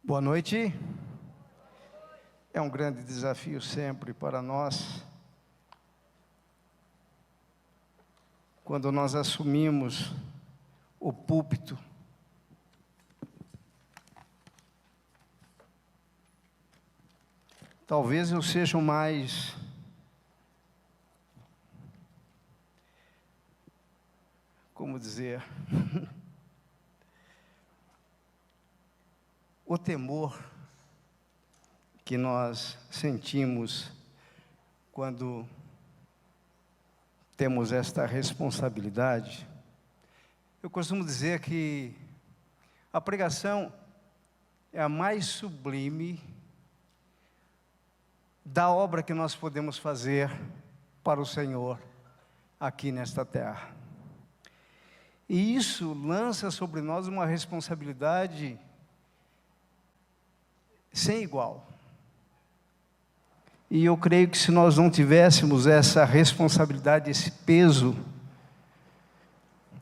Boa noite. É um grande desafio sempre para nós, quando nós assumimos o púlpito. Talvez eu seja o mais como dizer, o temor que nós sentimos quando temos esta responsabilidade. Eu costumo dizer que a pregação é a mais sublime da obra que nós podemos fazer para o Senhor aqui nesta terra. E isso lança sobre nós uma responsabilidade sem igual. E eu creio que se nós não tivéssemos essa responsabilidade, esse peso,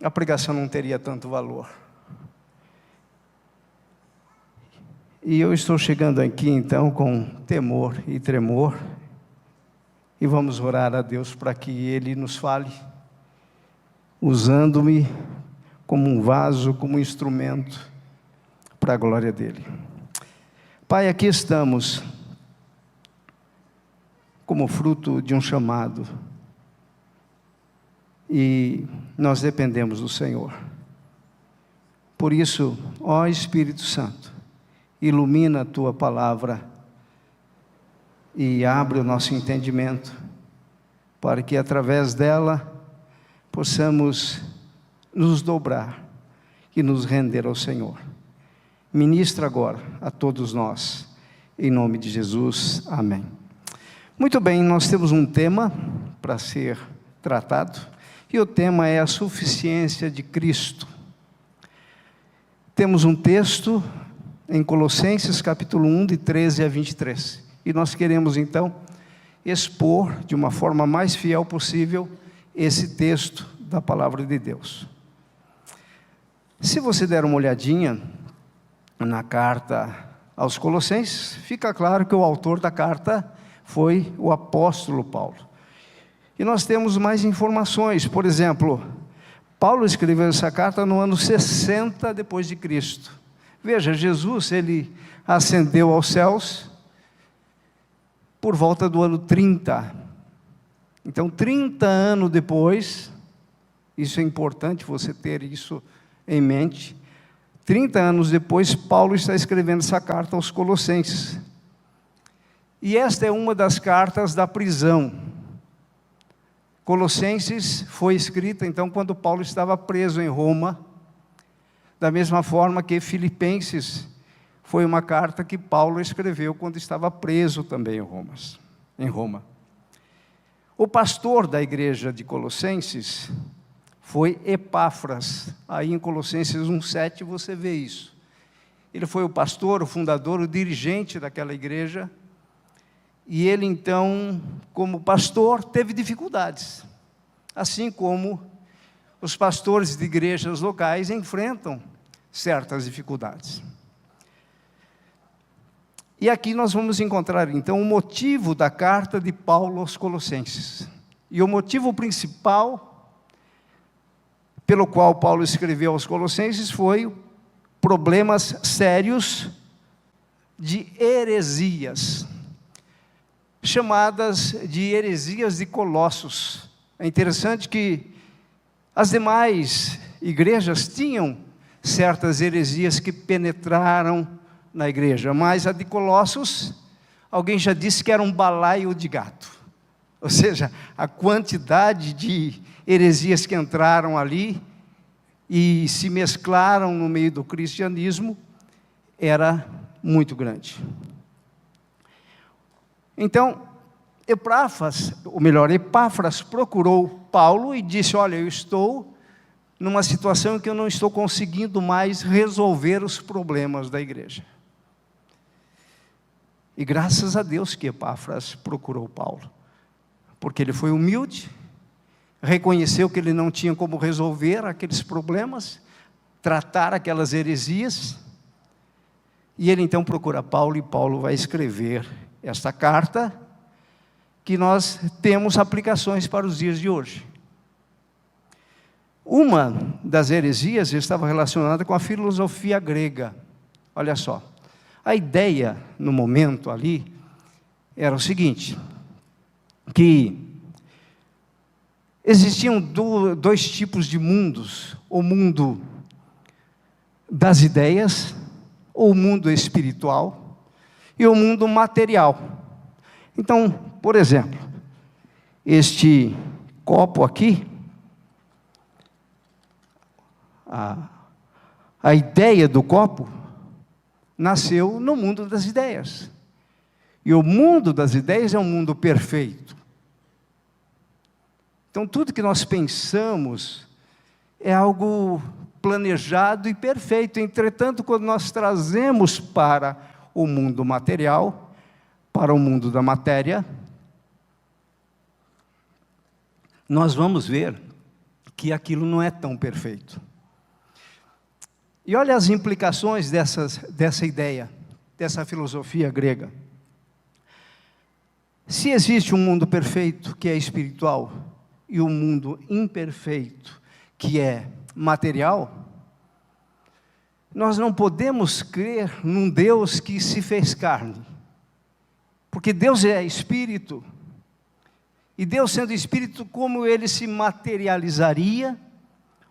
a pregação não teria tanto valor. E eu estou chegando aqui então com temor e tremor, e vamos orar a Deus para que Ele nos fale, usando-me como um vaso, como um instrumento para a glória dEle. Pai, aqui estamos como fruto de um chamado, e nós dependemos do Senhor. Por isso, ó Espírito Santo, ilumina a Tua palavra e abre o nosso entendimento, para que através dela possamos nos dobrar e nos render ao Senhor. Ministra agora a todos nós, em nome de Jesus, amém. Muito bem, nós temos um tema para ser tratado, e o tema é a suficiência de Cristo. Temos um texto em Colossenses capítulo 1, de 13 a 23, e nós queremos então expor de uma forma mais fiel possível esse texto da palavra de Deus. Se você der uma olhadinha na carta aos Colossenses, fica claro que o autor da carta foi o apóstolo Paulo. E nós temos mais informações. Por exemplo, Paulo escreveu essa carta no ano 60 depois de Cristo. Veja, Jesus, ele ascendeu aos céus por volta do ano 30. Então, 30 anos depois, isso é importante você ter isso em mente, 30 anos depois, Paulo está escrevendo essa carta aos Colossenses. E esta é uma das cartas da prisão. Colossenses foi escrita, então, quando Paulo estava preso em Roma, da mesma forma que Filipenses foi uma carta que Paulo escreveu quando estava preso também em Roma. O pastor da igreja de Colossenses foi Epáfras. Aí em Colossenses 1,7 você vê isso. Ele foi o pastor, o fundador, o dirigente daquela igreja. E ele então, como pastor, teve dificuldades. Assim como os pastores de igrejas locais enfrentam certas dificuldades. E aqui nós vamos encontrar então o motivo da carta de Paulo aos Colossenses. E o motivo principal pelo qual Paulo escreveu aos Colossenses foi problemas sérios de heresias, chamadas de heresias de Colossos. É interessante que as demais igrejas tinham certas heresias que penetraram na igreja, mas a de Colossos, alguém já disse que era um balaio de gato. Ou seja, a quantidade de heresias que entraram ali e se mesclaram no meio do cristianismo era muito grande. Então, Epáfras procurou Paulo e disse: olha, eu estou numa situação em que eu não estou conseguindo mais resolver os problemas da igreja. E graças a Deus que Epáfras procurou Paulo, porque ele foi humilde, reconheceu que ele não tinha como resolver aqueles problemas, tratar aquelas heresias, e ele então procura Paulo, e Paulo vai escrever esta carta, que nós temos aplicações para os dias de hoje. Uma das heresias estava relacionada com a filosofia grega. Olha só, a ideia no momento ali era o seguinte, que existiam dois tipos de mundos, o mundo das ideias, o mundo espiritual e o mundo material. Então, por exemplo, este copo aqui, a ideia do copo nasceu no mundo das ideias. E o mundo das ideias é um mundo perfeito. Então, tudo que nós pensamos é algo planejado e perfeito. Entretanto, quando nós trazemos para o mundo material, para o mundo da matéria, nós vamos ver que aquilo não é tão perfeito. E olha as implicações dessa ideia, dessa filosofia grega. Se existe um mundo perfeito, que é espiritual, e um mundo imperfeito, que é material, nós não podemos crer num Deus que se fez carne, porque Deus é espírito, e Deus sendo espírito, como ele se materializaria,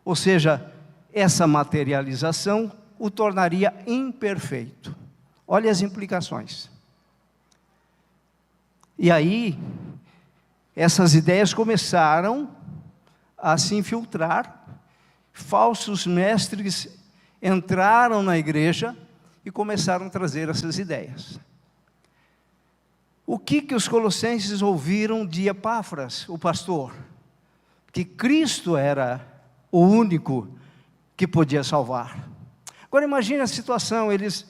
ou seja, essa materialização o tornaria imperfeito. Olha as implicações. E aí, essas ideias começaram a se infiltrar, falsos mestres entraram na igreja e começaram a trazer essas ideias. O que os colossenses ouviram de Epáfras, o pastor? Que Cristo era o único que podia salvar. Agora imagine a situação, eles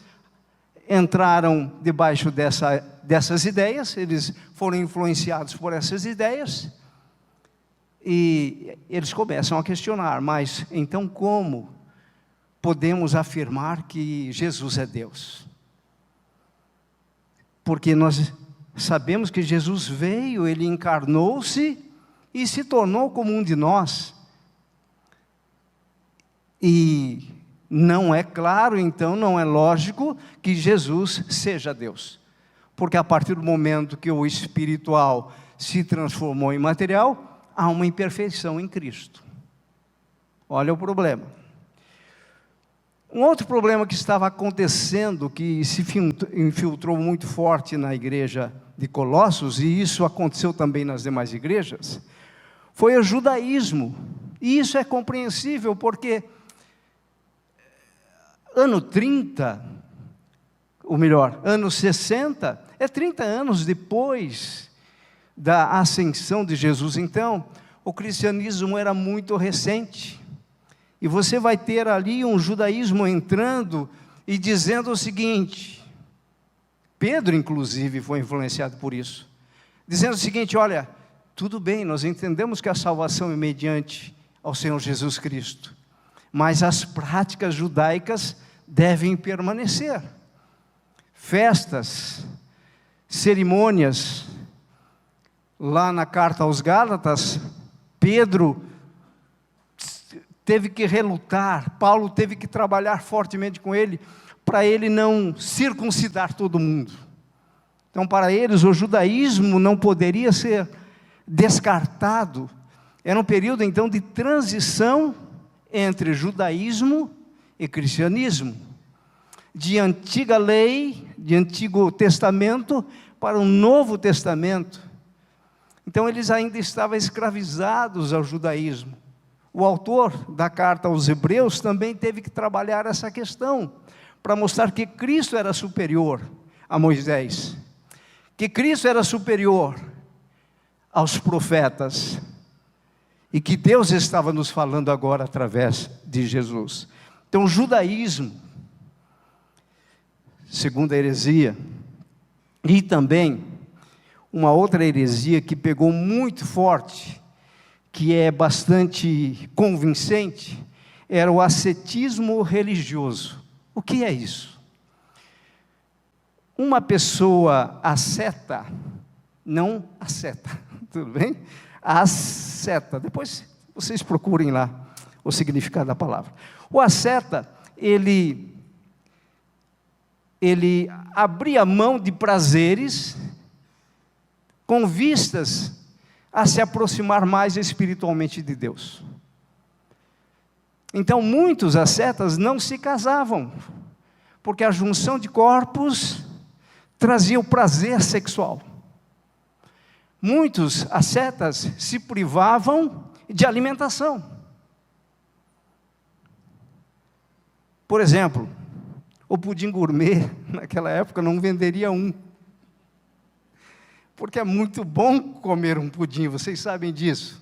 entraram debaixo dessas ideias, eles foram influenciados por essas ideias, e eles começam a questionar, mas então como podemos afirmar que Jesus é Deus? Porque nós sabemos que Jesus veio, ele encarnou-se e se tornou como um de nós. E não é claro, então, não é lógico que Jesus seja Deus. Porque a partir do momento que o espiritual se transformou em material, há uma imperfeição em Cristo. Olha o problema. Um outro problema que estava acontecendo, que se infiltrou muito forte na igreja de Colossos, e isso aconteceu também nas demais igrejas, foi o judaísmo. E isso é compreensível, porque ano 30, ou melhor, ano 60, é 30 anos depois da ascensão de Jesus. Então, o cristianismo era muito recente. E você vai ter ali um judaísmo entrando e dizendo o seguinte, Pedro inclusive foi influenciado por isso, dizendo o seguinte, olha, tudo bem, nós entendemos que a salvação é mediante ao Senhor Jesus Cristo, mas as práticas judaicas devem permanecer. Festas, cerimônias, lá na carta aos Gálatas, Pedro teve que relutar, Paulo teve que trabalhar fortemente com ele, para ele não circuncidar todo mundo. Então, para eles, o judaísmo não poderia ser descartado. Era um período, então, de transição entre judaísmo e cristianismo, de antiga lei, de Antigo Testamento, para o Novo Testamento. Então, eles ainda estavam escravizados ao judaísmo. O autor da carta aos Hebreus também teve que trabalhar essa questão, para mostrar que Cristo era superior a Moisés, que Cristo era superior aos profetas, e que Deus estava nos falando agora através de Jesus. Então, o judaísmo, segunda heresia, e também uma outra heresia que pegou muito forte, que é bastante convincente, era o ascetismo religioso. O que é isso? Uma pessoa asceta, não asceta, tudo bem? Asceta, depois vocês procurem lá o significado da palavra. O asceta, ele abria mão de prazeres com vistas a se aproximar mais espiritualmente de Deus. Então, muitos ascetas não se casavam, porque a junção de corpos trazia o prazer sexual. Muitos ascetas se privavam de alimentação. Por exemplo, o pudim gourmet, naquela época, não venderia um. Porque é muito bom comer um pudim, vocês sabem disso.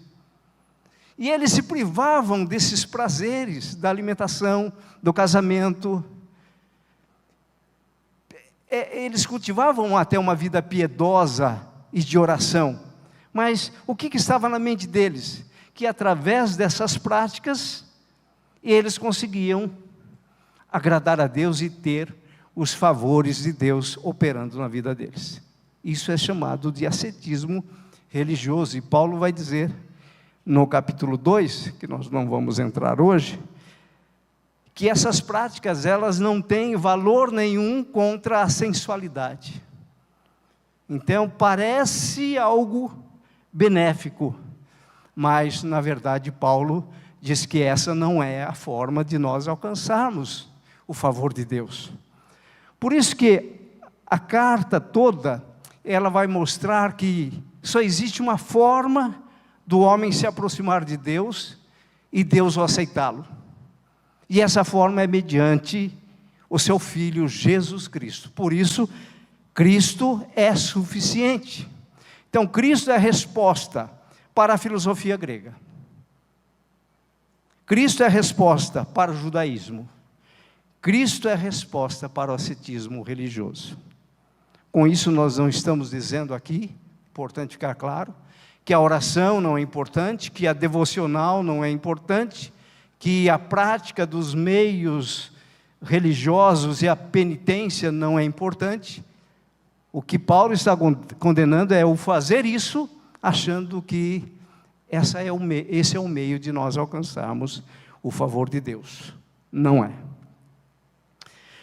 E eles se privavam desses prazeres da alimentação, do casamento. Eles cultivavam até uma vida piedosa e de oração. Mas o que estava na mente deles? Que através dessas práticas, eles conseguiam agradar a Deus e ter os favores de Deus operando na vida deles. Isso é chamado de ascetismo religioso. E Paulo vai dizer, no capítulo 2, que nós não vamos entrar hoje, que essas práticas, elas não têm valor nenhum contra a sensualidade. Então, parece algo benéfico, mas, na verdade, Paulo diz que essa não é a forma de nós alcançarmos o favor de Deus. Por isso que a carta toda, ela vai mostrar que só existe uma forma do homem se aproximar de Deus e Deus o aceitá-lo. E essa forma é mediante o seu Filho Jesus Cristo. Por isso, Cristo é suficiente. Então, Cristo é a resposta para a filosofia grega. Cristo é a resposta para o judaísmo. Cristo é a resposta para o ascetismo religioso. Com isso, nós não estamos dizendo aqui, importante ficar claro, que a oração não é importante, que a devocional não é importante, que a prática dos meios religiosos e a penitência não é importante. O que Paulo está condenando é o fazer isso, achando que esse é o meio de nós alcançarmos o favor de Deus. Não é.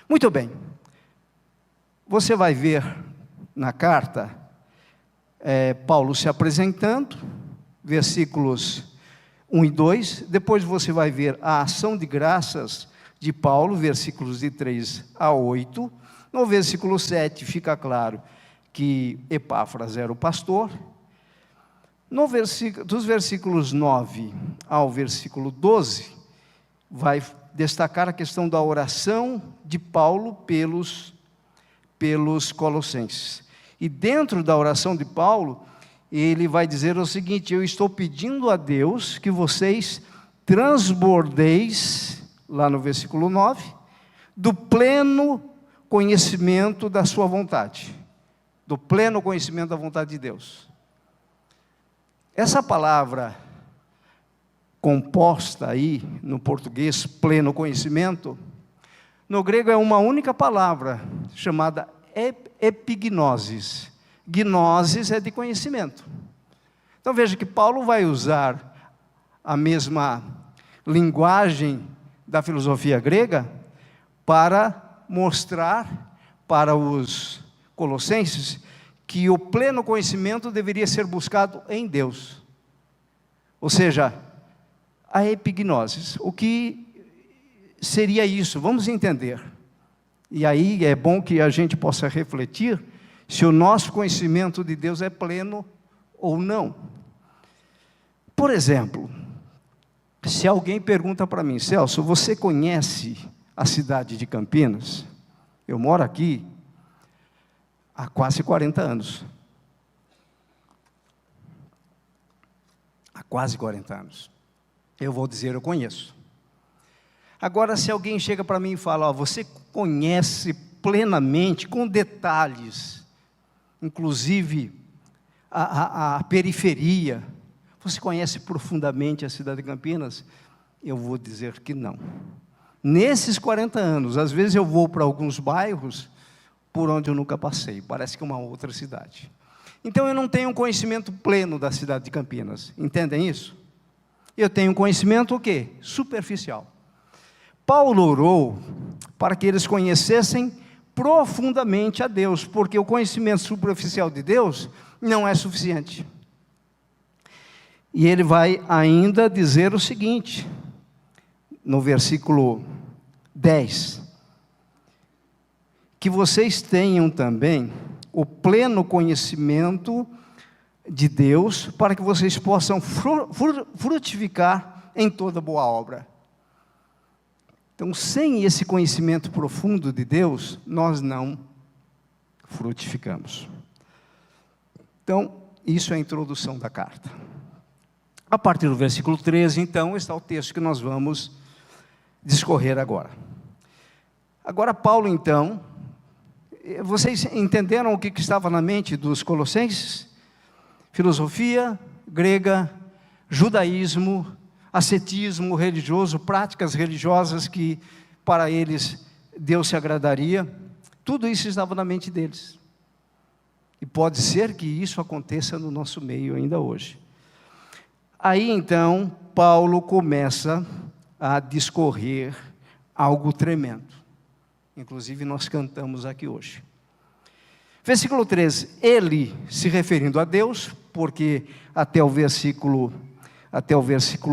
Muito bem. Você vai ver na carta, Paulo se apresentando, versículos 1 e 2, depois você vai ver a ação de graças de Paulo, versículos de 3 a 8, no versículo 7 fica claro que Epáfras era o pastor, dos versículos 9 ao versículo 12, vai destacar a questão da oração de Paulo pelos colossenses. E dentro da oração de Paulo, ele vai dizer o seguinte: eu estou pedindo a Deus que vocês transbordeis, lá no versículo 9, do pleno conhecimento da sua vontade. Do pleno conhecimento da vontade de Deus. Essa palavra composta aí, no português, pleno conhecimento, no grego é uma única palavra, chamada epignosis. Gnosis é de conhecimento. Então veja que Paulo vai usar a mesma linguagem da filosofia grega para mostrar para os colossenses que o pleno conhecimento deveria ser buscado em Deus. Ou seja, a epignosis. O que seria isso? Vamos entender. E aí é bom que a gente possa refletir se o nosso conhecimento de Deus é pleno ou não. Por exemplo, se alguém pergunta para mim: Celso, você conhece a cidade de Campinas? Eu moro aqui há quase 40 anos. Há quase 40 anos. Eu vou dizer, eu conheço. Agora, se alguém chega para mim e fala: você conhece plenamente, com detalhes, inclusive a periferia, Você conhece profundamente a cidade de Campinas? Eu vou dizer que não. Nesses 40 anos, às vezes eu vou para alguns bairros por onde eu nunca passei, parece que é uma outra cidade. Então eu não tenho um conhecimento pleno da cidade de Campinas, entendem isso? Eu tenho um conhecimento o quê? Superficial. Paulo orou para que eles conhecessem profundamente a Deus, porque o conhecimento superficial de Deus não é suficiente. E ele vai ainda dizer o seguinte, no versículo 10, que vocês tenham também o pleno conhecimento de Deus, para que vocês possam frutificar em toda boa obra. Então, sem esse conhecimento profundo de Deus, nós não frutificamos. Então, isso é a introdução da carta. A partir do versículo 13, então, está o texto que nós vamos discorrer agora. Agora, Paulo, então, vocês entenderam o que estava na mente dos colossenses? Filosofia grega, judaísmo, ascetismo religioso, práticas religiosas que para eles Deus se agradaria, tudo isso estava na mente deles. E pode ser que isso aconteça no nosso meio ainda hoje. Aí então, Paulo começa a discorrer algo tremendo. Inclusive nós cantamos aqui hoje. Versículo 13, ele se referindo a Deus, porque até o versículo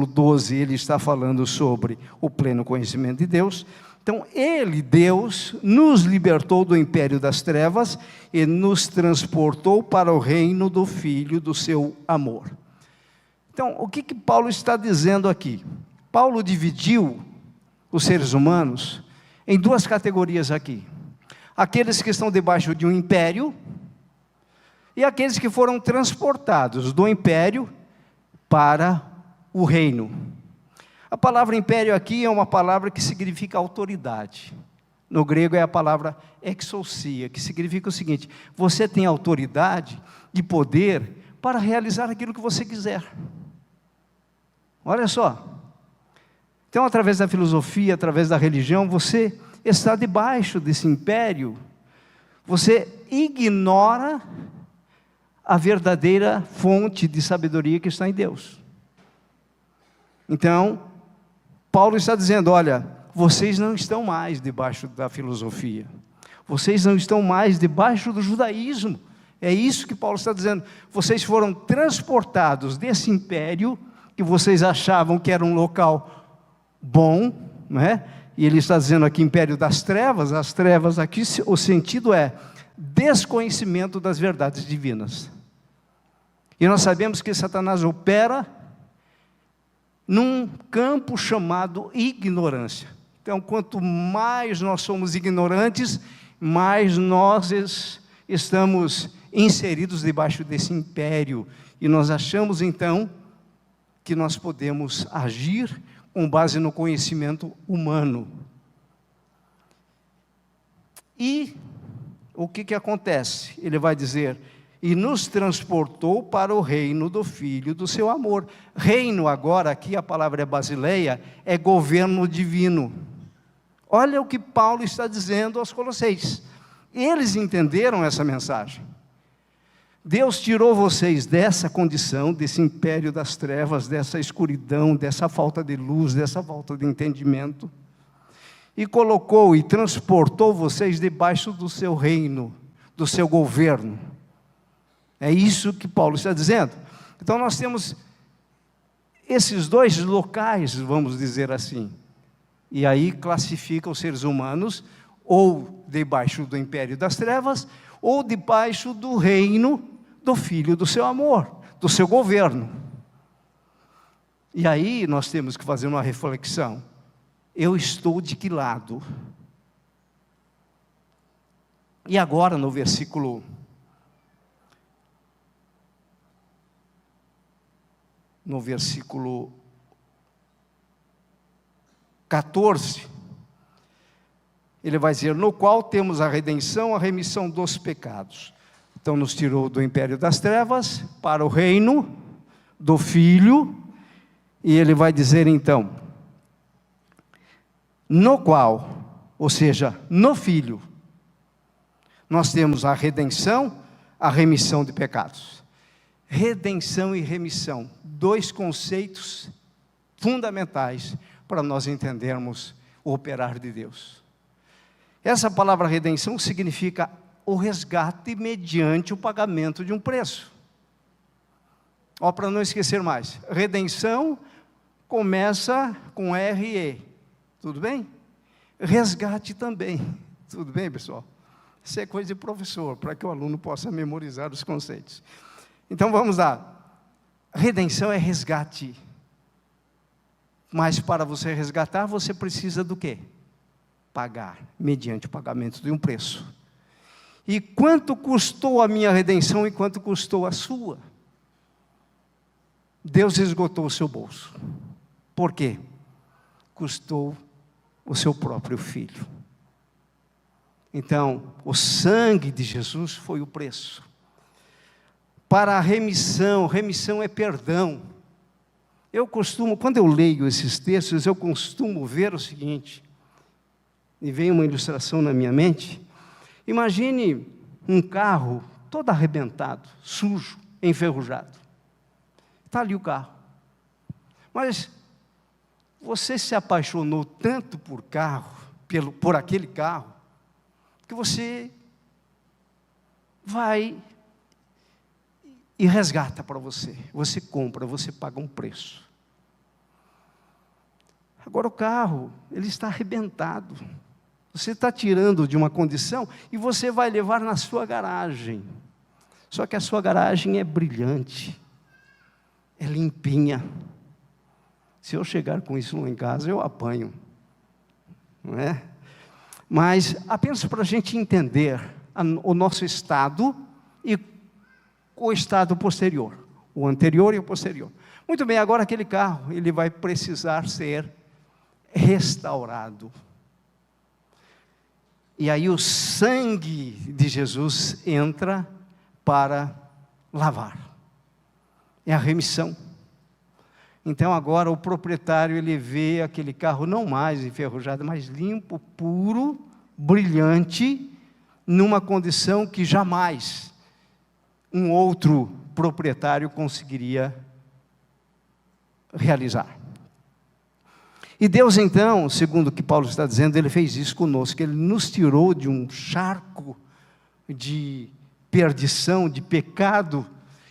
12 ele está falando sobre o pleno conhecimento de Deus. Então ele, Deus, nos libertou do império das trevas e nos transportou para o reino do Filho do seu amor. Então, o que Paulo está dizendo aqui? Paulo dividiu os seres humanos em duas categorias aqui. Aqueles que estão debaixo de um império e aqueles que foram transportados do império para o reino. A palavra império aqui é uma palavra que significa autoridade. No grego é a palavra exousia, que significa o seguinte: você tem autoridade e poder para realizar aquilo que você quiser. Olha só. Então, através da filosofia, através da religião, você está debaixo desse império, você ignora a verdadeira fonte de sabedoria que está em Deus. Então, Paulo está dizendo, olha, vocês não estão mais debaixo da filosofia, vocês não estão mais debaixo do judaísmo, é isso que Paulo está dizendo, vocês foram transportados desse império, que vocês achavam que era um local bom, não é? E ele está dizendo aqui império das trevas, as trevas aqui, o sentido é desconhecimento das verdades divinas. E nós sabemos que Satanás opera num campo chamado ignorância. Então, quanto mais nós somos ignorantes, mais nós estamos inseridos debaixo desse império. E nós achamos então que nós podemos agir com base no conhecimento humano. E o que acontece? Ele vai dizer, e nos transportou para o reino do Filho do seu amor. Reino agora, aqui a palavra é basileia, é governo divino. Olha o que Paulo está dizendo aos Colossenses. Eles entenderam essa mensagem. Deus tirou vocês dessa condição, desse império das trevas, dessa escuridão, dessa falta de luz, dessa falta de entendimento, e colocou e transportou vocês debaixo do seu reino, do seu governo. É isso que Paulo está dizendo. Então nós temos esses dois locais, vamos dizer assim, e aí classifica os seres humanos, ou debaixo do império das trevas, ou debaixo do reino do Filho do seu amor, do seu governo. E aí nós temos que fazer uma reflexão. Eu estou de que lado? E agora no versículo 14, ele vai dizer, no qual temos a redenção, a remissão dos pecados. Então nos tirou do império das trevas para o reino do Filho, e ele vai dizer então, no qual, ou seja, no Filho, nós temos a redenção, a remissão de pecados. Redenção e remissão, dois conceitos fundamentais para nós entendermos o operar de Deus. Essa palavra redenção significa o resgate mediante o pagamento de um preço. Ó, para não esquecer mais, redenção começa com RE, tudo bem? Resgate também, tudo bem, pessoal? Isso é coisa de professor, para que o aluno possa memorizar os conceitos. Então vamos lá, redenção é resgate, mas para você resgatar, você precisa do quê? Pagar, mediante o pagamento de um preço. E quanto custou a minha redenção e quanto custou a sua? Deus esgotou o seu bolso. Por quê? Custou o seu próprio Filho. Então, o sangue de Jesus foi o preço. Para a remissão, remissão é perdão. Quando eu leio esses textos, eu costumo ver o seguinte, e vem uma ilustração na minha mente. Imagine um carro todo arrebentado, sujo, enferrujado. Está ali o carro. Mas você se apaixonou tanto por por aquele carro, que você vai e resgata para você. Você compra, você paga um preço. Agora o carro, ele está arrebentado. Você está tirando de uma condição e você vai levar na sua garagem. Só que a sua garagem é brilhante, é limpinha. Se eu chegar com isso lá em casa, eu apanho. Não é? Mas apenas para a gente entender o nosso estado e o estado posterior. O anterior e o posterior. Muito bem, agora aquele carro, ele vai precisar ser restaurado. E aí o sangue de Jesus entra para lavar. É a remissão. Então agora o proprietário, ele vê aquele carro não mais enferrujado, mas limpo, puro, brilhante, numa condição que jamais um outro proprietário conseguiria realizar. E Deus então, segundo o que Paulo está dizendo, Ele fez isso conosco, Ele nos tirou de um charco de perdição, de pecado,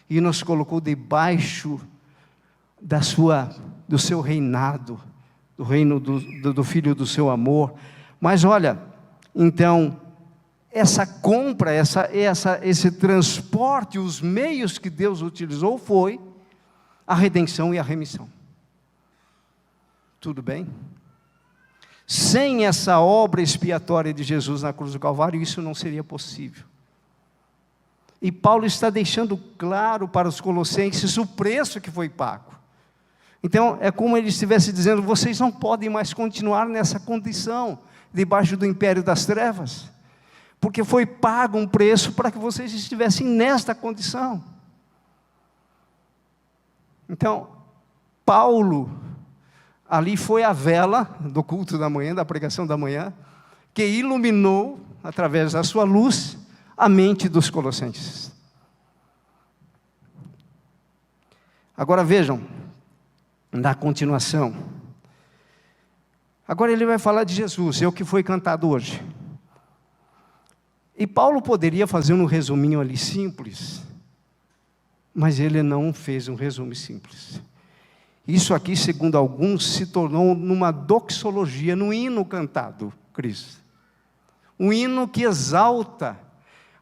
e nos colocou debaixo do seu reinado, do reino do Filho do seu amor. Mas olha, então, essa compra, esse transporte, os meios que Deus utilizou foi a redenção e a remissão. Tudo bem? Sem essa obra expiatória de Jesus na cruz do Calvário, isso não seria possível. E Paulo está deixando claro para os colossenses o preço que foi pago. Então, é como ele estivesse dizendo, vocês não podem mais continuar nessa condição, debaixo do império das trevas, porque foi pago um preço para que vocês estivessem nesta condição. Então, Paulo, ali foi a vela do culto da manhã, da pregação da manhã, que iluminou, através da sua luz, a mente dos colossenses. Agora vejam, na continuação, agora ele vai falar de Jesus, é o que foi cantado hoje. E Paulo poderia fazer um resuminho ali simples, mas ele não fez um resumo simples. Isso aqui, segundo alguns, se tornou numa doxologia, num hino cantado, Cristo. Um hino que exalta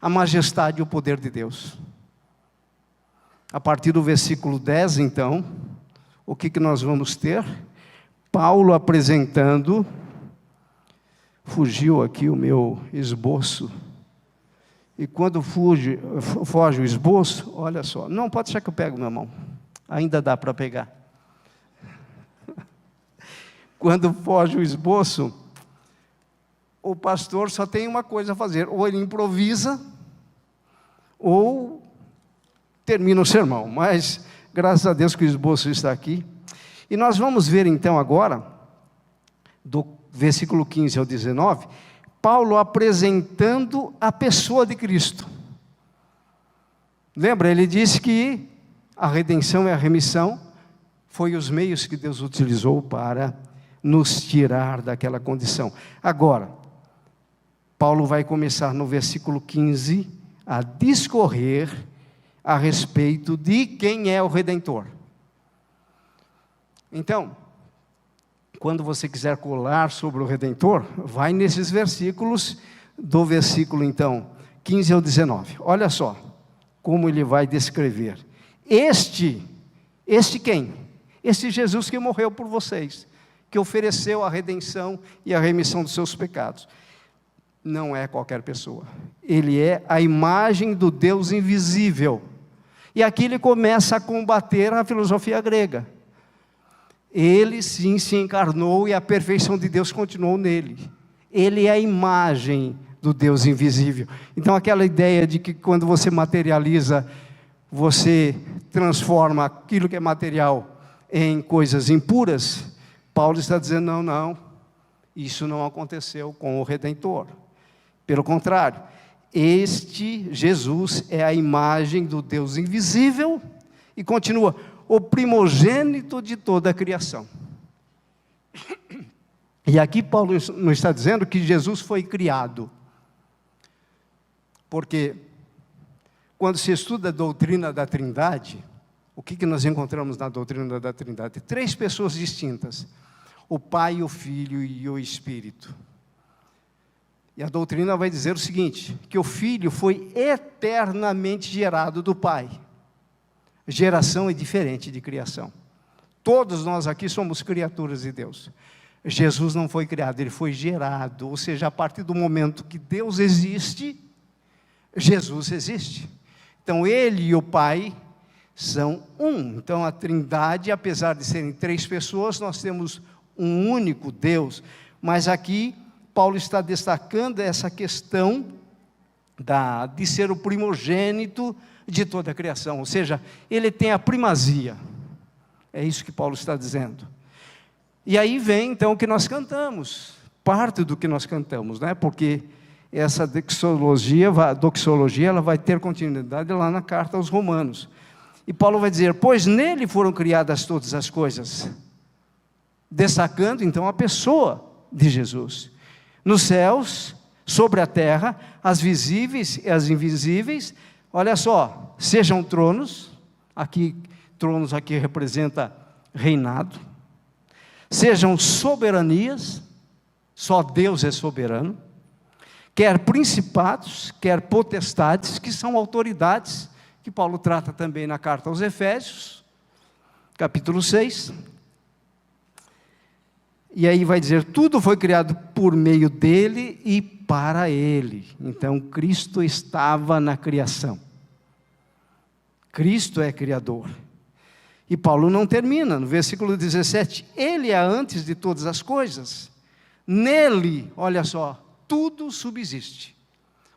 a majestade e o poder de Deus. A partir do versículo 10, então, o que nós vamos ter? Paulo apresentando, fugiu aqui o meu esboço, e quando foge o esboço, olha só, não, pode deixar que eu pego, meu irmão, ainda dá para pegar. Quando foge o esboço, o pastor só tem uma coisa a fazer, ou ele improvisa, ou termina o sermão, mas Graças a Deus que o esboço está aqui. E nós vamos ver então agora, do versículo 15 ao 19, Paulo apresentando a pessoa de Cristo. Lembra, ele disse que a redenção e a remissão foi os meios que Deus utilizou para nos tirar daquela condição. Agora, Paulo vai começar no versículo 15 a discorrer a respeito de quem é o Redentor. Então, quando você quiser colar sobre o Redentor, vai nesses versículos, do versículo então 15 ao 19. Olha só como ele vai descrever. Este quem? Este Jesus que morreu por vocês, que ofereceu a redenção e a remissão dos seus pecados. Não é qualquer pessoa. Ele é a imagem do Deus invisível. E aqui ele começa a combater a filosofia grega. Ele sim se encarnou e a perfeição de Deus continuou nele. Ele é a imagem do Deus invisível. Então aquela ideia de que quando você materializa, você transforma aquilo que é material em coisas impuras, Paulo está dizendo, não, isso não aconteceu com o Redentor. Pelo contrário, este Jesus é a imagem do Deus invisível, e continua, o primogênito de toda a criação. E aqui Paulo não está dizendo que Jesus foi criado, porque quando se estuda a doutrina da Trindade, o que nós encontramos na doutrina da Trindade? 3 pessoas distintas, o Pai, o Filho e o Espírito. E a doutrina vai dizer o seguinte, que o Filho foi eternamente gerado do Pai. Geração é diferente de criação. Todos nós aqui somos criaturas de Deus. Jesus não foi criado, ele foi gerado. Ou seja, a partir do momento que Deus existe, Jesus existe. Então ele e o Pai são um. Então a Trindade, apesar de serem 3 pessoas, nós temos um único Deus. Mas aqui Paulo está destacando essa questão de ser o primogênito de toda a criação, ou seja, ele tem a primazia. É isso que Paulo está dizendo. E aí vem então o que nós cantamos, parte do que nós cantamos, né? Porque essa doxologia ela vai ter continuidade lá na carta aos Romanos. E Paulo vai dizer, pois nele foram criadas todas as coisas, destacando então a pessoa de Jesus. Nos céus, sobre a terra, as visíveis e as invisíveis, olha só, sejam tronos aqui representa reinado, sejam soberanias, só Deus é soberano, quer principados, quer potestades, que são autoridades, que Paulo trata também na carta aos Efésios, capítulo 6, e aí vai dizer, tudo foi criado por meio dele e para ele. Então Cristo estava na criação, Cristo é criador. E Paulo não termina, no versículo 17, ele é antes de todas as coisas, nele, olha só, tudo subsiste,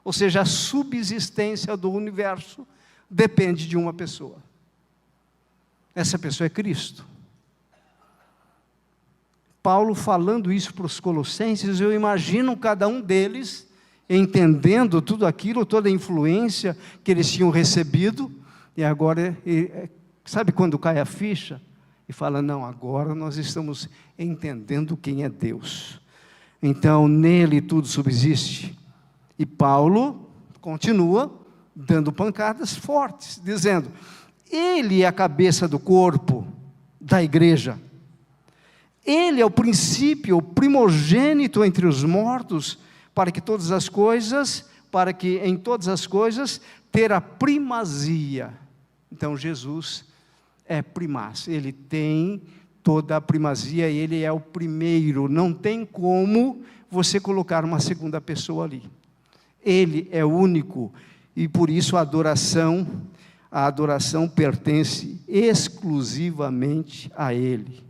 ou seja, a subsistência do universo depende de uma pessoa, essa pessoa é Cristo. Paulo falando isso para os colossenses, eu imagino cada um deles entendendo tudo aquilo, toda a influência que eles tinham recebido, e agora, sabe quando cai a ficha? E fala, não, agora nós estamos entendendo quem é Deus. Então, nele tudo subsiste. E Paulo continua dando pancadas fortes, dizendo, ele é a cabeça do corpo da igreja. Ele é o princípio, o primogênito entre os mortos, para que em todas as coisas ter a primazia. Então Jesus é primaz, ele tem toda a primazia, ele é o primeiro, não tem como você colocar uma segunda pessoa ali. Ele é único, e por isso a adoração pertence exclusivamente a ele.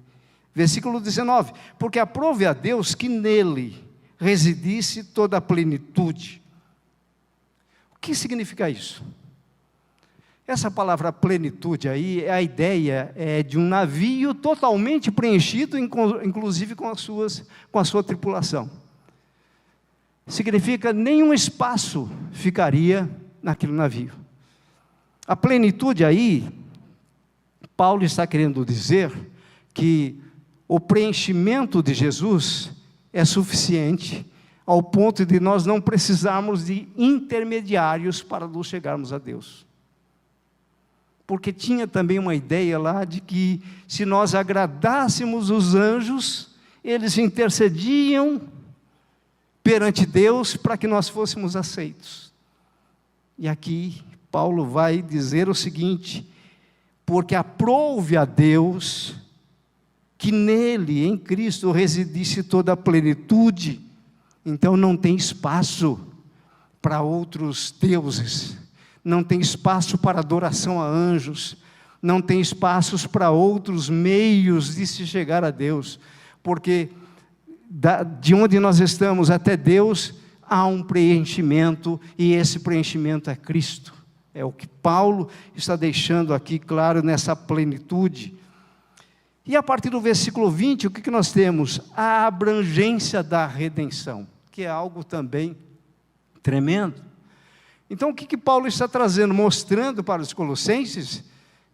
Versículo 19, porque aprove a Deus que nele residisse toda a plenitude. O que significa isso? Essa palavra plenitude aí, a ideia é de um navio totalmente preenchido, inclusive com a sua tripulação. Significa nenhum espaço ficaria naquele navio. A plenitude aí, Paulo está querendo dizer que o preenchimento de Jesus é suficiente ao ponto de nós não precisarmos de intermediários para nos chegarmos a Deus. Porque tinha também uma ideia lá de que se nós agradássemos os anjos, eles intercediam perante Deus para que nós fôssemos aceitos. E aqui Paulo vai dizer o seguinte: porque aprouve a Deus que nele, em Cristo, residisse toda a plenitude. Então não tem espaço para outros deuses, não tem espaço para adoração a anjos, não tem espaços para outros meios de se chegar a Deus, porque de onde nós estamos até Deus, há um preenchimento, e esse preenchimento é Cristo. É o que Paulo está deixando aqui claro nessa plenitude. E a partir do versículo 20, o que nós temos? A abrangência da redenção, que é algo também tremendo. Então o que Paulo está trazendo? Mostrando para os colossenses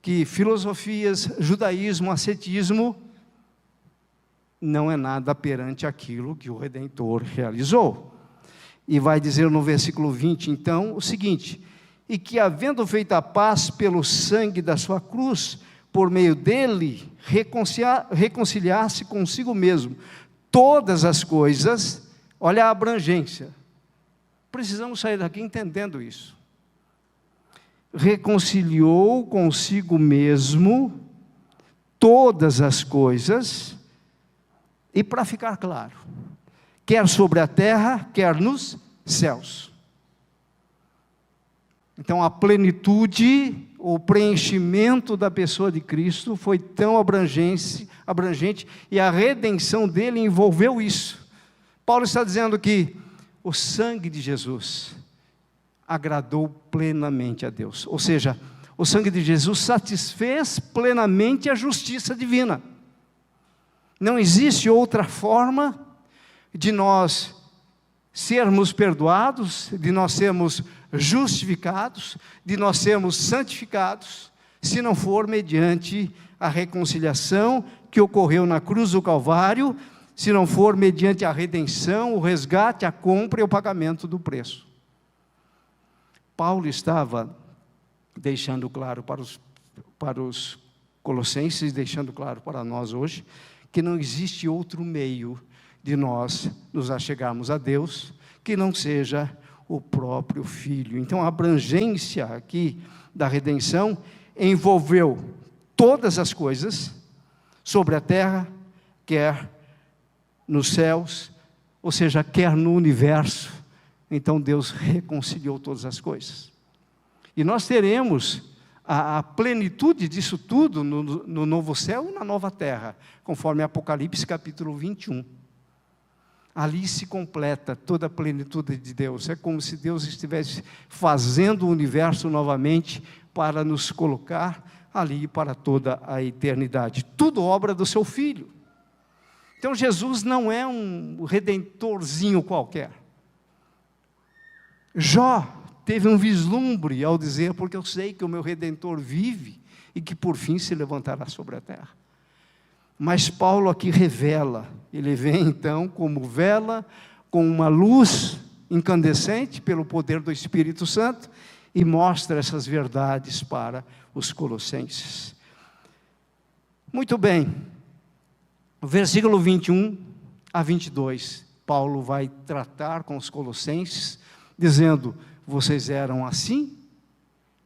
que filosofias, judaísmo, ascetismo, não é nada perante aquilo que o Redentor realizou. E vai dizer no versículo 20, então, o seguinte: e que havendo feito a paz pelo sangue da sua cruz, por meio dele, reconciliasse consigo mesmo todas as coisas. Olha a abrangência. Precisamos sair daqui entendendo isso. Reconciliou consigo mesmo todas as coisas. E para ficar claro, quer sobre a terra, quer nos céus. Então a plenitude, o preenchimento da pessoa de Cristo foi tão abrangente, e a redenção dele envolveu isso. Paulo está dizendo que o sangue de Jesus agradou plenamente a Deus, ou seja, o sangue de Jesus satisfez plenamente a justiça divina. Não existe outra forma de nós sermos perdoados, de nós sermos justificados, de nós sermos santificados, se não for mediante a reconciliação que ocorreu na cruz do Calvário, se não for mediante a redenção, o resgate, a compra e o pagamento do preço. Paulo estava deixando claro para os colossenses, deixando claro para nós hoje, que não existe outro meio de nós nos achegarmos a Deus, que não seja o próprio Filho. Então a abrangência aqui da redenção envolveu todas as coisas, sobre a terra, quer nos céus, ou seja, quer no universo. Então Deus reconciliou todas as coisas. E nós teremos a plenitude disso tudo no novo céu e na nova terra, conforme Apocalipse capítulo 21. Ali se completa toda a plenitude de Deus. É como se Deus estivesse fazendo o universo novamente para nos colocar ali para toda a eternidade. Tudo obra do seu Filho. Então Jesus não é um redentorzinho qualquer. Jó teve um vislumbre ao dizer: porque eu sei que o meu Redentor vive e que por fim se levantará sobre a terra. Mas Paulo aqui revela, ele vem então como vela, com uma luz incandescente pelo poder do Espírito Santo, e mostra essas verdades para os colossenses. Muito bem, versículo 21 a 22, Paulo vai tratar com os colossenses, dizendo: vocês eram assim,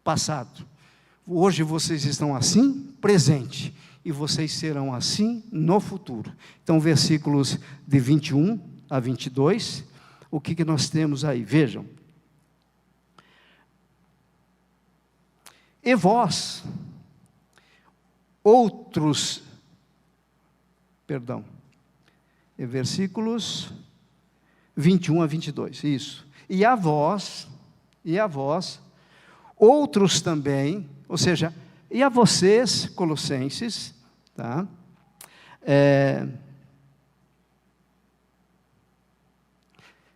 passado, hoje vocês estão assim, presente, e vocês serão assim no futuro. Então, versículos de 21 a 22, o que nós temos aí? Vejam. E vós, versículos 21 a 22, isso. E a vós, outros também, Ou seja, e a vocês, Colossenses, tá?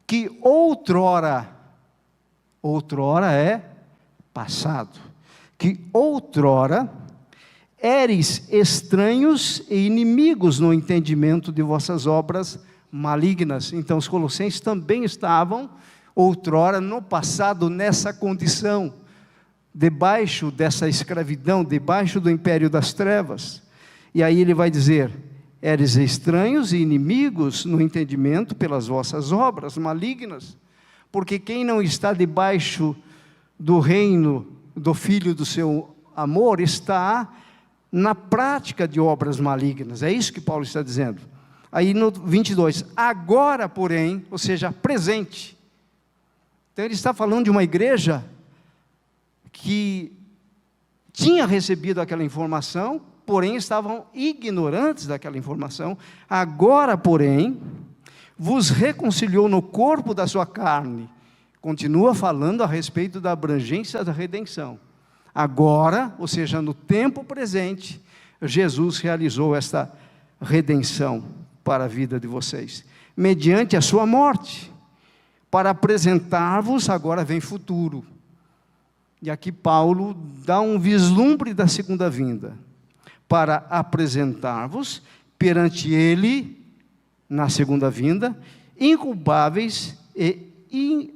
Que outrora é passado, que outrora éreis estranhos e inimigos no entendimento de vossas obras malignas. Então os colossenses também estavam outrora, no passado, nessa condição, debaixo dessa escravidão, debaixo do império das trevas. E aí ele vai dizer: éreis estranhos e inimigos no entendimento pelas vossas obras malignas, porque quem não está debaixo do reino do Filho do seu amor, está na prática de obras malignas. É isso que Paulo está dizendo. Aí no 22, agora porém, ou seja, presente. Então ele está falando de uma igreja que tinha recebido aquela informação, porém estavam ignorantes daquela informação. Agora, porém, vos reconciliou no corpo da sua carne. Continua falando a respeito da abrangência da redenção. Agora, ou seja, no tempo presente, Jesus realizou esta redenção para a vida de vocês, mediante a sua morte, para apresentar-vos, agora vem futuro. E aqui Paulo dá um vislumbre da segunda vinda, para apresentar-vos perante Ele, na segunda vinda, inculpáveis e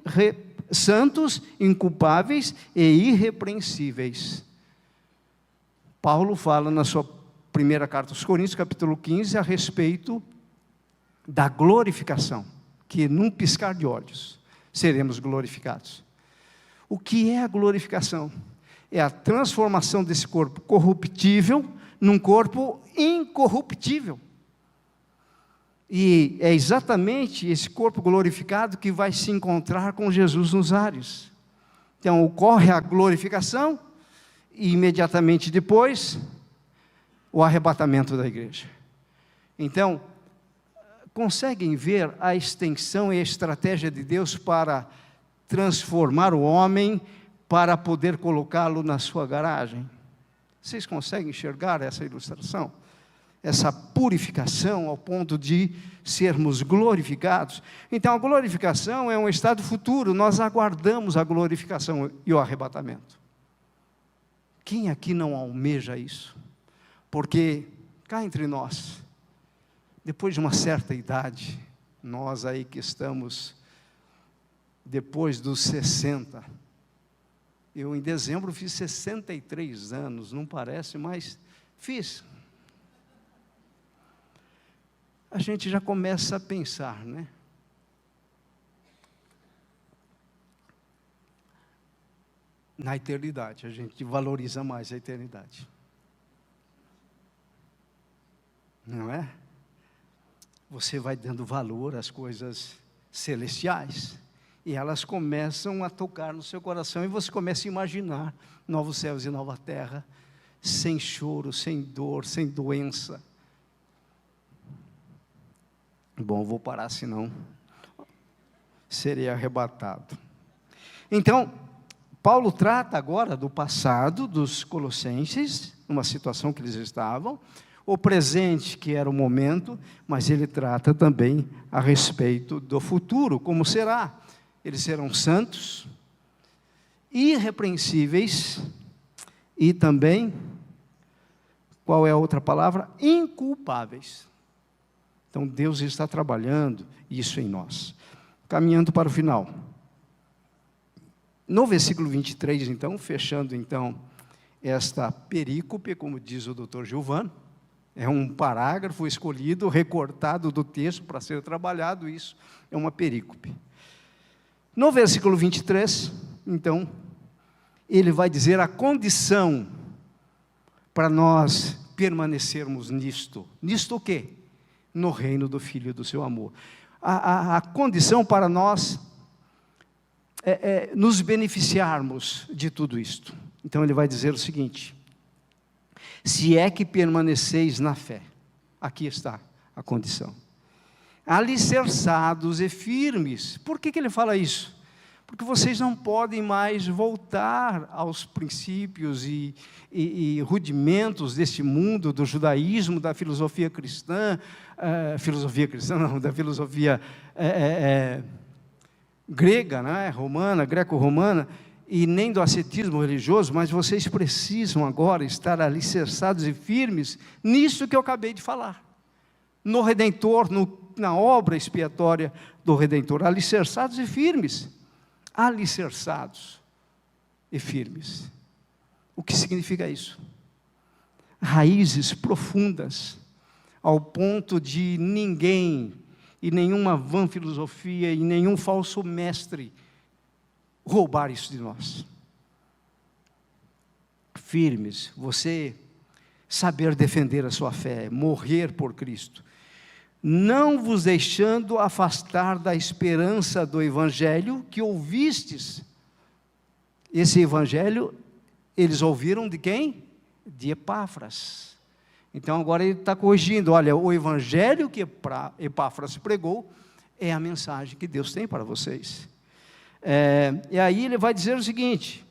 santos, inculpáveis e irrepreensíveis. Paulo fala na sua primeira carta aos Coríntios, capítulo 15, a respeito da glorificação, que num piscar de olhos seremos glorificados. O que é a glorificação? É a transformação desse corpo corruptível num corpo incorruptível. E é exatamente esse corpo glorificado que vai se encontrar com Jesus nos ares. Então ocorre a glorificação e imediatamente depois o arrebatamento da igreja. Então, conseguem ver a extensão e a estratégia de Deus para transformar o homem, para poder colocá-lo na sua garagem? Vocês conseguem enxergar essa ilustração? Essa purificação ao ponto de sermos glorificados? Então a glorificação é um estado futuro, nós aguardamos a glorificação e o arrebatamento. Quem aqui não almeja isso? Porque, cá entre nós, depois de uma certa idade, nós aí que estamos depois dos 60, eu em dezembro fiz 63 anos, não parece, mas fiz. A gente já começa a pensar, né? Na eternidade, a gente valoriza mais a eternidade. Não é? Você vai dando valor às coisas celestiais, e elas começam a tocar no seu coração, e você começa a imaginar novos céus e nova terra, sem choro, sem dor, sem doença. Bom, vou parar, senão serei arrebatado. Então, Paulo trata agora do passado dos colossenses, uma situação que eles estavam, o presente, que era o momento, mas ele trata também a respeito do futuro, como será. Eles serão santos, irrepreensíveis, e também, qual é a outra palavra? Inculpáveis. Então Deus está trabalhando isso em nós. Caminhando para o final. No versículo 23, então, fechando então esta perícope, como diz o Dr. Gilvano, é um parágrafo escolhido, recortado do texto para ser trabalhado, isso é uma perícope. No versículo 23, então, ele vai dizer a condição para nós permanecermos nisto. Nisto o quê? No reino do Filho do seu amor. A condição para nós nos beneficiarmos de tudo isto. Então ele vai dizer o seguinte: se é que permaneceis na fé, aqui está a condição, alicerçados e firmes. Por que ele fala isso? porque vocês não podem mais voltar aos princípios e rudimentos deste mundo, do judaísmo, da filosofia cristã, da filosofia grega, né, romana, greco-romana, e nem do ascetismo religioso, mas vocês precisam agora estar alicerçados e firmes nisso que eu acabei de falar, no Redentor, na obra expiatória do Redentor, alicerçados e firmes. Alicerçados e firmes. O que significa isso? Raízes profundas, ao ponto de ninguém, e nenhuma vã filosofia, e nenhum falso mestre, roubar isso de nós. Firmes, você saber defender a sua fé, morrer por Cristo, não vos deixando afastar da esperança do Evangelho que ouvistes. Esse Evangelho, eles ouviram de quem? De Epáfras. Então agora ele está corrigindo, olha, o Evangelho que Epáfras pregou, é a mensagem que Deus tem para vocês. E aí ele vai dizer o seguinte,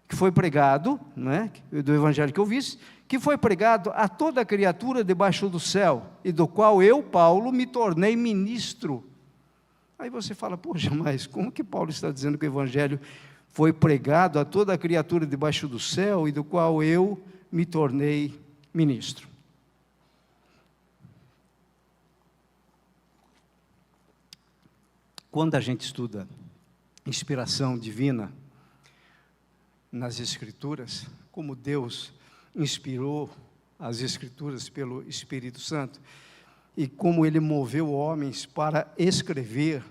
que foi pregado, né, do Evangelho que ouviste, que foi pregado a toda criatura debaixo do céu, e do qual eu, Paulo, me tornei ministro. Aí você fala, poxa, mas como que Paulo está dizendo que o Evangelho foi pregado a toda criatura debaixo do céu, e do qual eu me tornei ministro? Quando a gente estuda inspiração divina nas Escrituras, como Deus inspirou as Escrituras pelo Espírito Santo, e como Ele moveu homens para escrever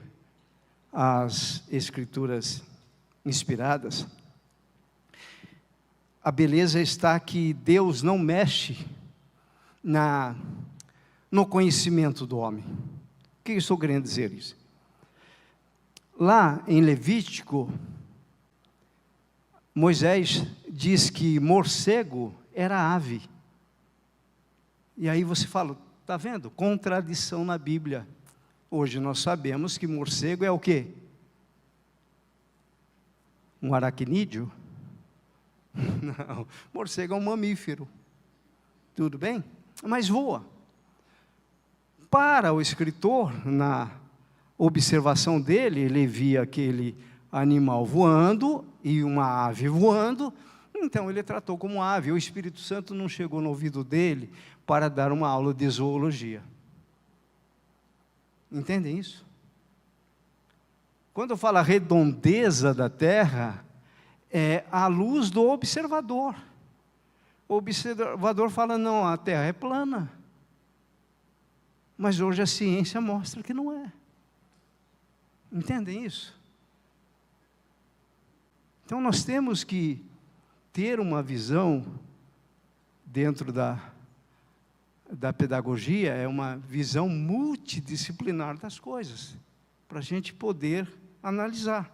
as Escrituras inspiradas, a beleza está que Deus não mexe no conhecimento do homem. O que eu estou querendo dizer isso? Lá em Levítico, Moisés diz que morcego era ave. E aí você fala, está vendo? Contradição na Bíblia. Hoje nós sabemos que morcego é o quê? Um aracnídeo? Não, morcego é um mamífero. Tudo bem? Mas voa. Para o escritor, na observação dele, ele via aquele animal voando e uma ave voando, então ele tratou como ave. O Espírito Santo não chegou no ouvido dele para dar uma aula de zoologia. Entendem isso? Quando eu falo a redondeza da terra, é a luz do observador. O observador fala, não, a terra é plana. Mas hoje a ciência mostra que não é. Entendem isso? Então nós temos que ter uma visão dentro da pedagogia, é uma visão multidisciplinar das coisas, para a gente poder analisar.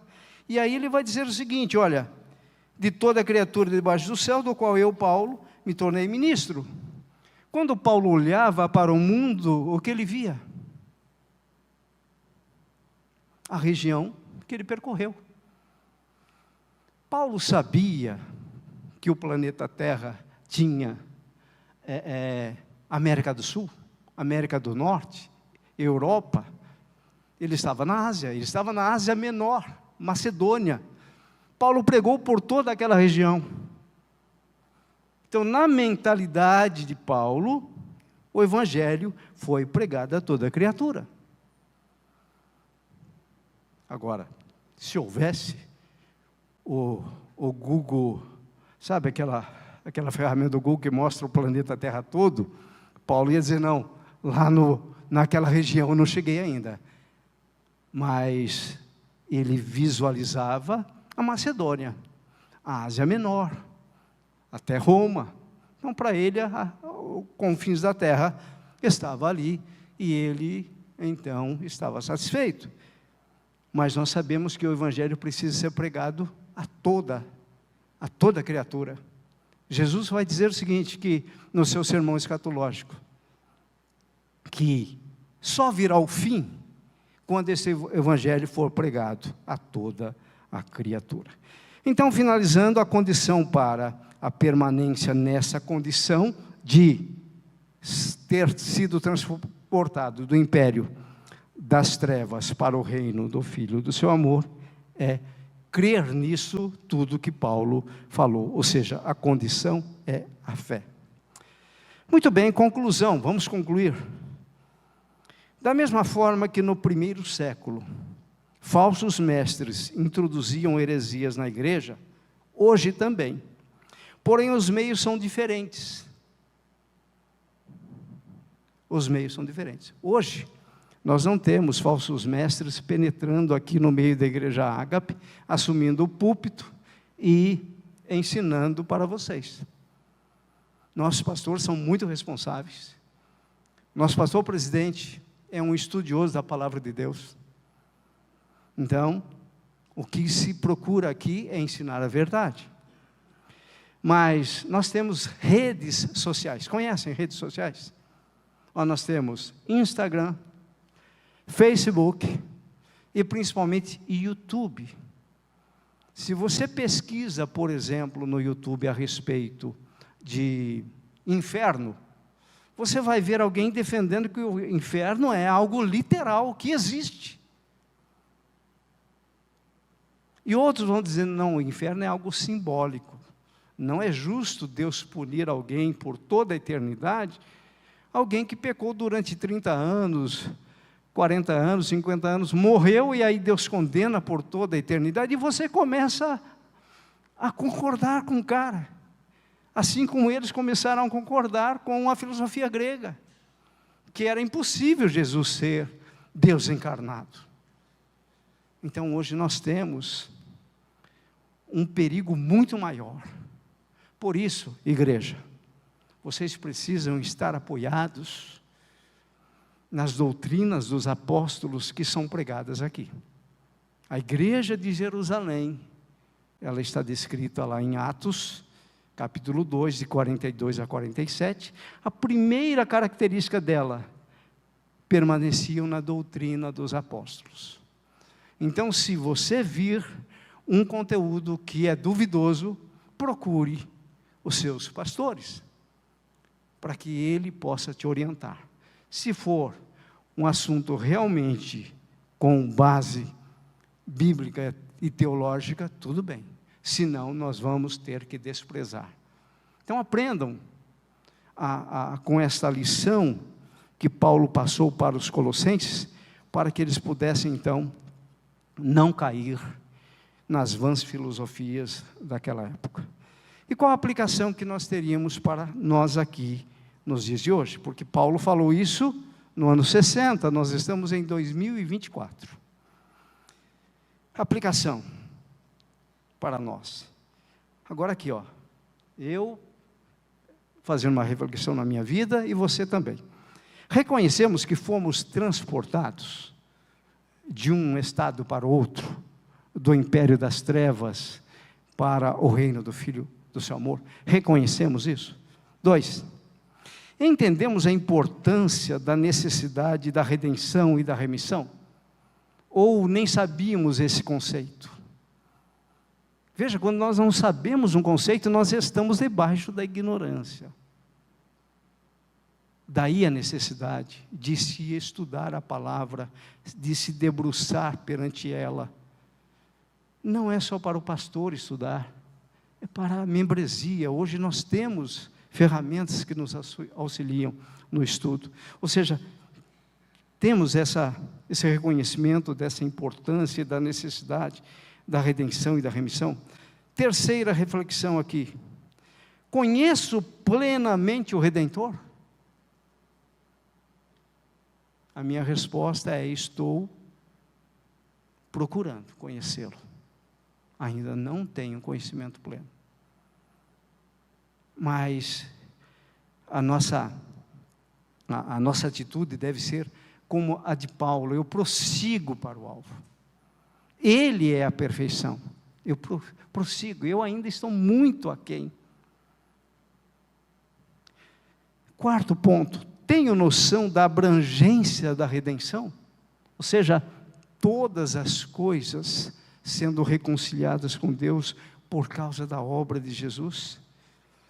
E aí ele vai dizer o seguinte, olha, de toda criatura debaixo do céu, do qual eu, Paulo, me tornei ministro. Quando Paulo olhava para o mundo, o que ele via? A região que ele percorreu. Paulo sabia que o planeta Terra tinha América do Sul, América do Norte, Europa. Ele estava na Ásia, ele estava na Ásia Menor, Macedônia. Paulo pregou por toda aquela região. Então, na mentalidade de Paulo, o Evangelho foi pregado a toda criatura. Agora, se houvesse o Google, sabe aquela ferramenta do Google que mostra o planeta Terra todo, Paulo ia dizer, não, lá naquela região eu não cheguei ainda. Mas ele visualizava a Macedônia, a Ásia Menor, até Roma. Então, para ele, os confins da terra estava ali, e ele, então, estava satisfeito. Mas nós sabemos que o Evangelho precisa ser pregado a toda criatura. Jesus vai dizer o seguinte, que no seu sermão escatológico, que só virá o fim quando esse evangelho for pregado a toda a criatura. Então, finalizando, a condição para a permanência nessa condição de ter sido transportado do império das trevas para o reino do Filho do seu amor, é crer nisso tudo que Paulo falou, ou seja, a condição é a fé. Muito bem, conclusão, vamos concluir. Da mesma forma que no primeiro século, falsos mestres introduziam heresias na igreja, hoje também. Porém, os meios são diferentes. Os meios são diferentes. Hoje, nós não temos falsos mestres penetrando aqui no meio da igreja Ágape, assumindo o púlpito e ensinando para vocês. Nossos pastores são muito responsáveis. Nosso pastor presidente é um estudioso da palavra de Deus. Então, o que se procura aqui é ensinar a verdade. Mas nós temos redes sociais. Conhecem redes sociais? Nós temos Instagram, Facebook e principalmente YouTube. Se você pesquisa, por exemplo, no YouTube a respeito de inferno, você vai ver alguém defendendo que o inferno é algo literal, que existe. E outros vão dizendo, não, o inferno é algo simbólico. Não é justo Deus punir alguém por toda a eternidade, alguém que pecou durante 30 anos, 40 anos, 50 anos, morreu e aí Deus condena por toda a eternidade, e você começa a concordar com o cara. Assim como eles começaram a concordar com a filosofia grega, que era impossível Jesus ser Deus encarnado. Então hoje nós temos um perigo muito maior. Por isso, igreja, vocês precisam estar apoiados nas doutrinas dos apóstolos que são pregadas aqui. A igreja de Jerusalém, ela está descrita lá em Atos, capítulo 2, de 42 a 47, a primeira característica dela, permaneciam na doutrina dos apóstolos. Então, se você vir um conteúdo que é duvidoso, procure os seus pastores, para que ele possa te orientar. Se for um assunto realmente com base bíblica e teológica, tudo bem. Senão, nós vamos ter que desprezar. Então, aprendam com esta lição que Paulo passou para os colossenses, para que eles pudessem, então, não cair nas vãs filosofias daquela época. E qual a aplicação que nós teríamos para nós aqui, nos dias de hoje? Porque Paulo falou isso no ano 60, nós estamos em 2024. Aplicação para nós. Agora aqui, eu fazendo uma reflexão na minha vida e você também. Reconhecemos que fomos transportados de um estado para outro, do império das trevas para o reino do Filho do seu amor. Reconhecemos isso? 2, entendemos a importância da necessidade da redenção e da remissão? Ou nem sabíamos esse conceito? Veja, quando nós não sabemos um conceito, nós estamos debaixo da ignorância. Daí a necessidade de se estudar a palavra, de se debruçar perante ela. Não é só para o pastor estudar, é para a membresia. Hoje nós temos ferramentas que nos auxiliam no estudo. Ou seja, temos esse reconhecimento dessa importância e da necessidade da redenção e da remissão. Terceira reflexão aqui. Conheço plenamente o Redentor? A minha resposta é: estou procurando conhecê-lo. Ainda não tenho conhecimento pleno. Mas a nossa atitude deve ser como a de Paulo: eu prossigo para o alvo. Ele é a perfeição. Eu prossigo, eu ainda estou muito aquém. Quarto ponto, tenho noção da abrangência da redenção? Ou seja, todas as coisas sendo reconciliadas com Deus por causa da obra de Jesus.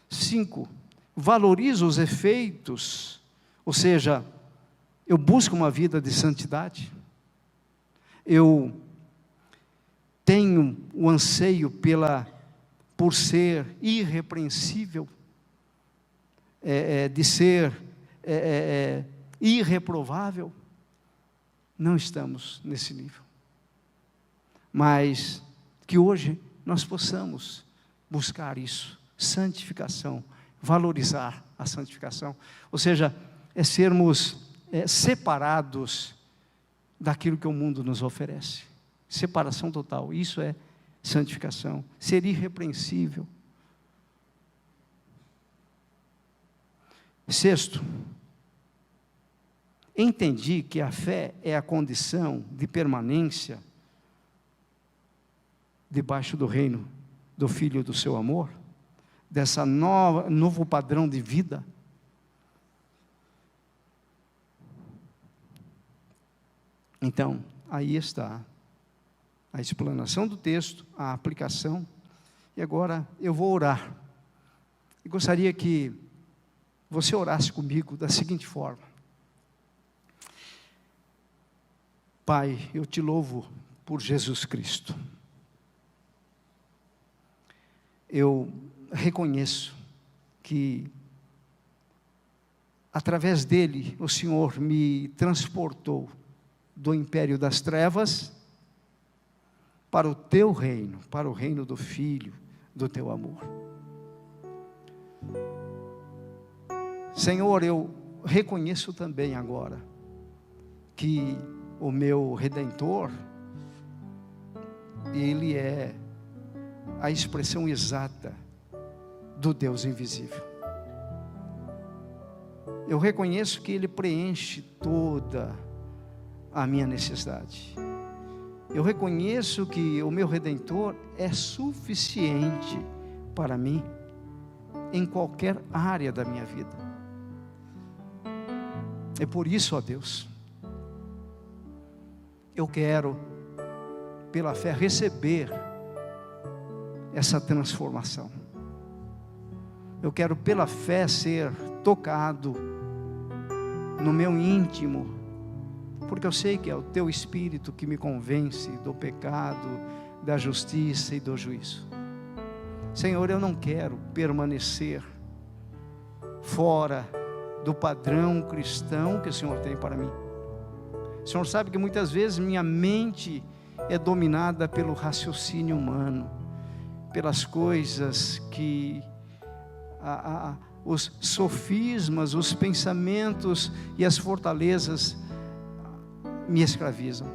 5, valorizo os efeitos, ou seja, eu busco uma vida de santidade, eu tenho o anseio por ser irrepreensível, de ser irreprovável. Não estamos nesse nível, mas que hoje nós possamos buscar isso, santificação, valorizar a santificação, ou seja, sermos separados daquilo que o mundo nos oferece, separação total, isso é santificação, ser irrepreensível. 6, entendi que a fé é a condição de permanência debaixo do reino do Filho do seu amor, dessa novo padrão de vida. Então, aí está a explanação do texto, a aplicação, e agora eu vou orar. E gostaria que você orasse comigo da seguinte forma: Pai, eu te louvo por Jesus Cristo. Eu reconheço que, através dele, o Senhor me transportou do império das trevas para o teu reino, para o reino do Filho do teu amor. Senhor, eu reconheço também agora que o meu Redentor, ele é a expressão exata do Deus invisível. Eu reconheço que ele preenche toda a minha necessidade. Eu reconheço que o meu Redentor é suficiente para mim em qualquer área da minha vida. É por isso, ó Deus, eu quero, pela fé, receber essa transformação. Eu quero, pela fé, ser tocado no meu íntimo, porque eu sei que é o teu Espírito que me convence do pecado, da justiça e do juízo. Senhor, eu não quero permanecer fora do padrão cristão que o Senhor tem para mim. O Senhor sabe que muitas vezes minha mente é dominada pelo raciocínio humano, pelas coisas que os sofismas, os pensamentos e as fortalezas me escravizam.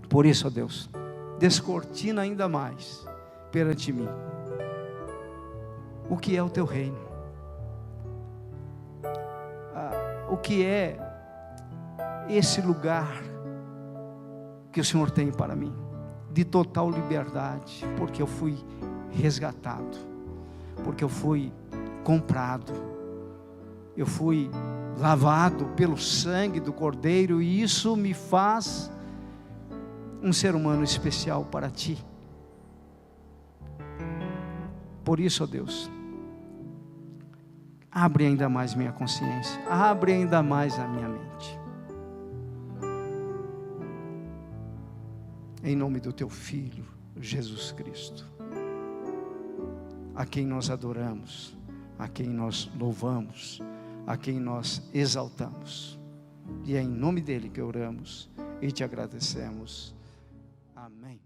Por isso, ó Deus, descortina ainda mais perante mim o que é o teu reino, o que é esse lugar que o Senhor tem para mim, de total liberdade, porque eu fui resgatado, porque eu fui comprado, eu fui lavado pelo sangue do Cordeiro, e isso me faz um ser humano especial para ti. Por isso, ó Deus, abre ainda mais minha consciência, abre ainda mais a minha mente, em nome do teu Filho, Jesus Cristo, a quem nós adoramos, a quem nós louvamos, a quem nós exaltamos, e é em nome dele que oramos e te agradecemos. Amém.